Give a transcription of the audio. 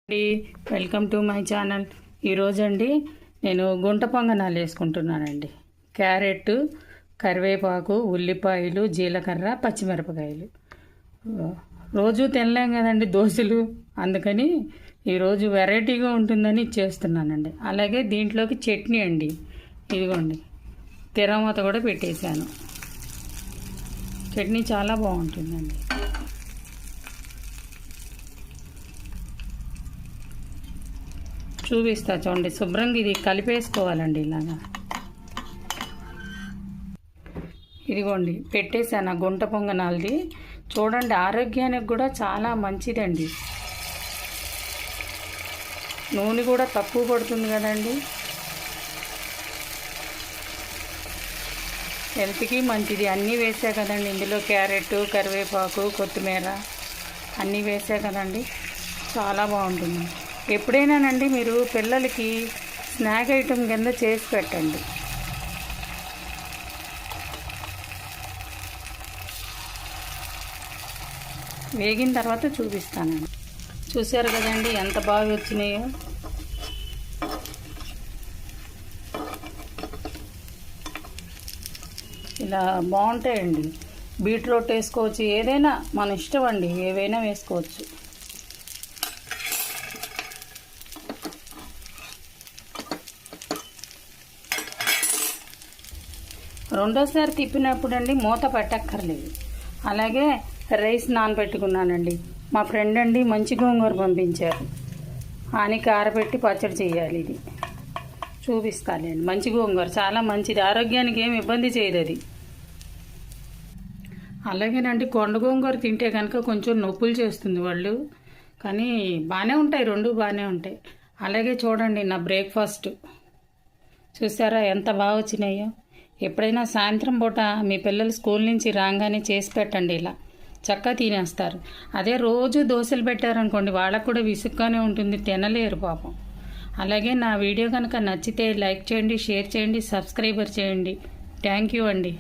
అండి, welcome to my channel. ఈరోజు అండి నేను గుంట పొంగనాలు వేసుకుంటున్నానండి. క్యారెట్, కరివేపాకు, ఉల్లిపాయలు, జీలకర్ర, పచ్చిమిరపకాయలు. రోజు తినలేం కదండి దోశలు, అందుకని ఈరోజు వెరైటీగా ఉంటుందని చేస్తున్నానండి. అలాగే దీంట్లోకి చట్నీ అండి, ఇదిగోండి తిరమూత కూడా పెట్టేశాను. చట్నీ చాలా బాగుంటుందండి. చూపిస్తా చూడండి. శుభ్రంగా ఇది కలిపేసుకోవాలండి. ఇలాగా ఇదిగోండి పెట్టేశాను గుంట పొంగనాలది. చూడండి, ఆరోగ్యానికి కూడా చాలా మంచిదండి. నూనె కూడా తక్కువ పడుతుంది కదండి, హెల్త్కి మంచిది. అన్నీ వేసా కదండి ఇందులో, క్యారెట్, కరివేపాకు, కొత్తిమీర అన్నీ వేసా కదండి, చాలా బాగుంటుంది. ఎప్పుడైనానండి మీరు పిల్లలకి స్నాక్ ఐటెం కింద చేసి పెట్టండి. వేగిన తర్వాత చూపిస్తానండి. చూసారు కదండి ఎంత బాగా వచ్చినాయో. ఇలా బాగుంటాయండి. బీట్రూట్ వేసుకోవచ్చు, ఏదైనా మన ఇష్టం అండి, ఏవైనా వేసుకోవచ్చు. రెండోసారి తిప్పినప్పుడు అండి మూత పెట్టక్కర్లేదు. అలాగే రైస్ నానబెట్టుకున్నానండి. మా ఫ్రెండ్ అండి మంచి గోంగూర పంపించారు. ఆనికి ఆరబెట్టి పచ్చడి చేయాలి. ఇది చూపిస్తానండి. మంచి గోంగూర చాలా మంచిది, ఆరోగ్యానికి ఏమి ఇబ్బంది చేయదు అది. అలాగేనండి కొండ గోంగూర తింటే కనుక కొంచెం నొప్పులు చేస్తుంది వాళ్ళు, కానీ బాగానే ఉంటాయి, రెండు బాగానే ఉంటాయి. అలాగే చూడండి నా బ్రేక్ఫాస్ట్ చూసారా ఎంత బాగా వచ్చినాయో. ఎప్పుడైనా సాయంత్రం పూట మీ పిల్లలు స్కూల్ నుంచి రాగానే చేసి పెట్టండి, ఇలా చక్కగా తినేస్తారు. అదే రోజు దోశలు పెట్టారనుకోండి వాళ్ళకు కూడా విసుగ్గానే ఉంటుంది, తినలేరు పాపం. అలాగే నా వీడియో కనుక నచ్చితే లైక్ చేయండి, షేర్ చేయండి, సబ్స్క్రైబర్ చేయండి. థ్యాంక్ యూ అండి.